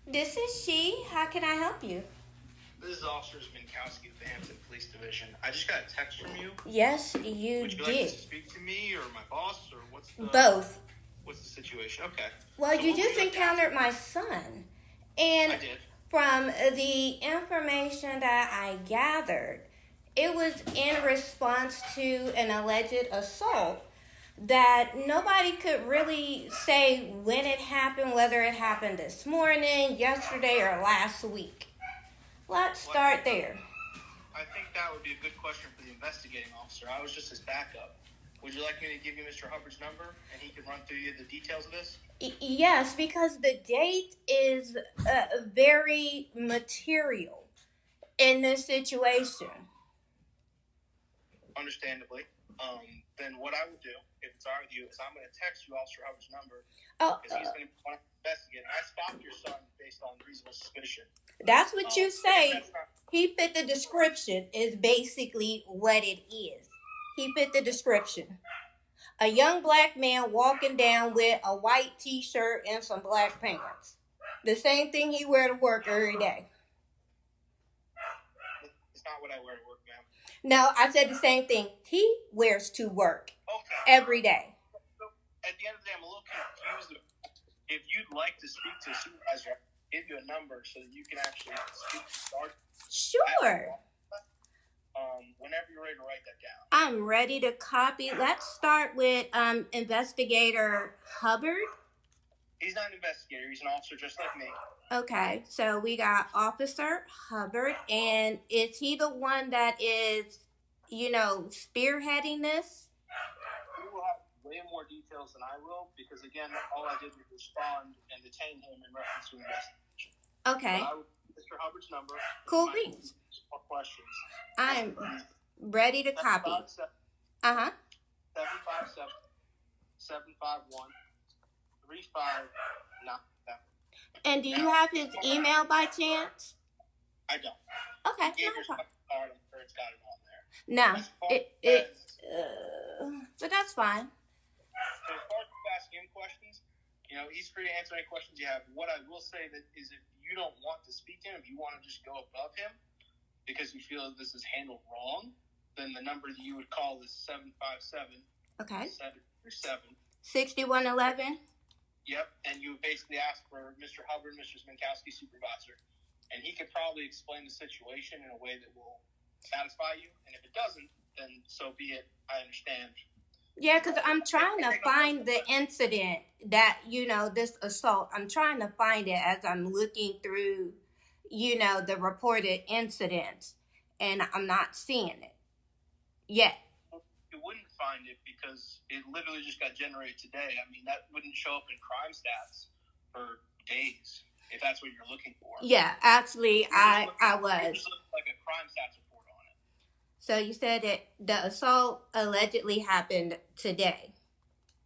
This is she. How can I help you? This is Officer Minkowski of the Hampton Police Division. I just got a text from you. Yes, you Would you like did. to speak to me or my boss, or Both. what's the situation? Okay. Well, So you what were just you encountered my son. And I did. from the information that I gathered, it was in response to an alleged assault that nobody could really say when it happened, whether it happened this morning, yesterday, or last week. Let's start there. I think that would be a good question for the investigating officer. I was just his backup. Would you like me to give you Mr. Hubbard's number and he can run through you the details of this? Yes, because the date is very material in this situation. Understandably. Then what I would do, if it's all right with you, is I'm going to text you Officer Hubbard's number Oh, because he's going to want to investigate. I stopped your son based on reasonable suspicion. that's what you say. That's not, He fit the description, is basically what it is. He fit the description. A young black man walking down with a white t-shirt and some black pants. The same thing he wear to work every day. it's not what I wear to work, ma'am. No, I said the same thing he wears to work Okay. every day. So at the end of the day, I'm a little confused. If you'd like to speak to a supervisor, I'll give you a number so that you can actually speak to Sergeant. Sure. Whenever you're ready to write that down. I'm ready to copy. Let's start with Investigator Hubbard. He's not an investigator. He's an officer just like me. Okay, so we got Officer Hubbard, and is he the one that is, spearheading this? He will have way more details than I will because, again, all I did was respond and detain him in reference to investigation. Okay, I would Mr. Hubbard's number. cool beans. More questions. I'm ready to copy. 757 751 3597. And do you have his email by chance? I don't. Okay, Gave no your problem. card, I'm sure it's got it on there. No, As far but that's fine. So as far as asking him questions, he's free to answer any questions you have. What I will say that is if you don't want to speak to him, if you want to just go above him because you feel that this is handled wrong, then the number that you would call is 757 Okay. 737. 6111. Yep, and you would basically ask for Mr. Hubbard, Mr. Minkowski, supervisor, and he could probably explain the situation in a way that will satisfy you. And if it doesn't, then so be it. I understand. Yeah, because I'm trying to find the incident that, this assault. I'm trying to find it as I'm looking through, the reported incidents, and I'm not seeing it yet. You wouldn't find it because it literally just got generated today. I mean, that wouldn't show up in crime stats for days if that's what you're looking for. Yeah, actually, I was. It just looks like a crime stats report on it. So you said that the assault allegedly happened today.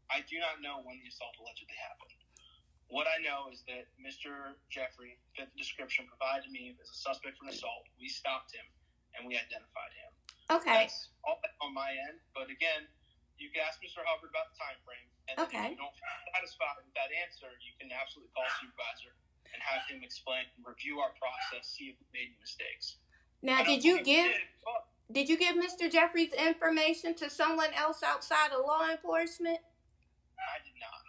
I do not know when the assault allegedly happened. What I know is that Mr. Jeffrey fit the description provided me as a suspect for an assault. We stopped him, and we identified him. Okay. That's all on my end. But again, you can ask Mr. Hubbard about the time frame. And then if you don't feel satisfied with that answer, you can absolutely call supervisor and have him explain and review our process, see if we made any mistakes. Now, did you give Mr. Jeffrey's information to someone else outside of law enforcement? I did not.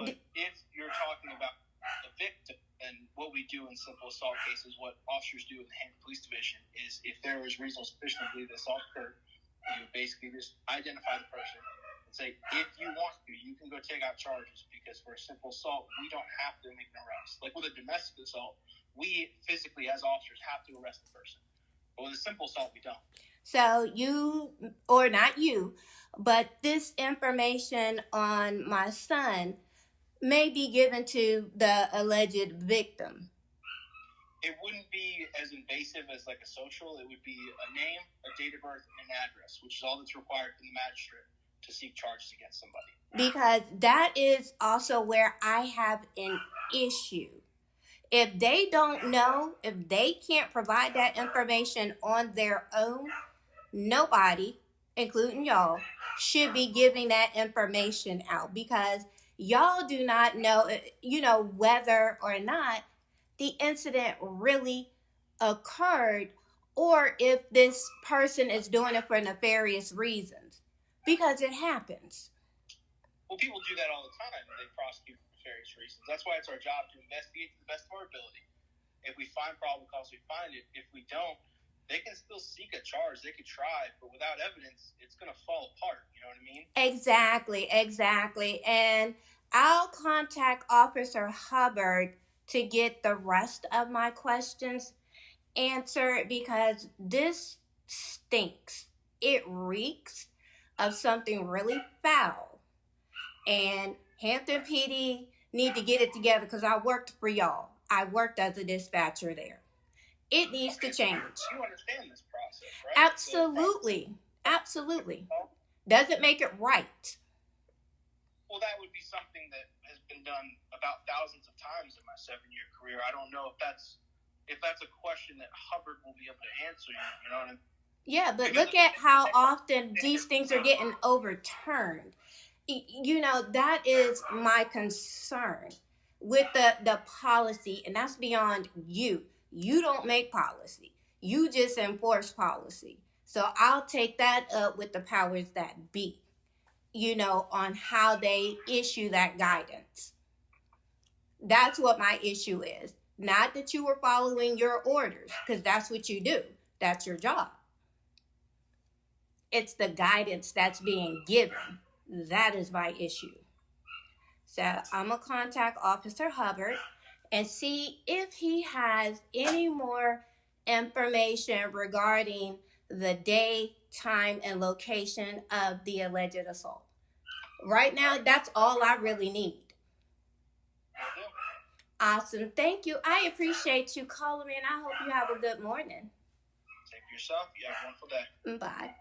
But if you're talking about the victim, and what we do in simple assault cases, what officers do in the Hampton Police Division is if there is reasonable suspicion to believe the assault occurred, you basically just identify the person and say, if you want to, you can go take out charges because for a simple assault, we don't have to make an arrest. Like with a domestic assault, we physically as officers have to arrest the person. But with a simple assault, we don't. So you, or not you, but this information on my son may be given to the alleged victim. It wouldn't be as invasive as like a social. It would be a name, a date of birth, and an address, which is all that's required from the magistrate to seek charges against somebody. Because that is also where I have an issue. If they don't know, if they can't provide that information on their own, nobody, including y'all, should be giving that information out because y'all do not know, whether or not the incident really occurred, or if this person is doing it for nefarious reasons, because it happens. Well, people do that all the time. They prosecute for nefarious reasons. That's why it's our job to investigate to the best of our ability. If we find probable cause, we find it. If we don't, they can still seek a charge. They could try, but without evidence, it's going to fall apart. You know what I mean? Exactly. And I'll contact Officer Hubbard to get the rest of my questions answered, because this stinks. It reeks of something really foul. And Hampton PD need to get it together, because I worked for y'all. I worked as a dispatcher there. It needs to change. You understand this process, right? Absolutely. Does it make it right? Well, that would be something that has been done about thousands of times in my 7-year career. I don't know if that's a question that Hubbard will be able to answer. You know what I mean? Yeah, but look at how often these things are getting overturned. You know, that is my concern with the policy, and that's beyond you. You don't make policy. You just enforce policy. So I'll take that up with the powers that be, on how they issue that guidance. That's what my issue is. Not that you were following your orders, because that's what you do. That's your job. It's the guidance that's being given. That is my issue. So I'm going to contact Officer Hubbard and see if he has any more information regarding the day, time, and location of the alleged assault. Right now, that's all I really need. Awesome. Thank you. I appreciate you calling me, and I hope you have a good morning. Take yourself. You have a wonderful day. Bye.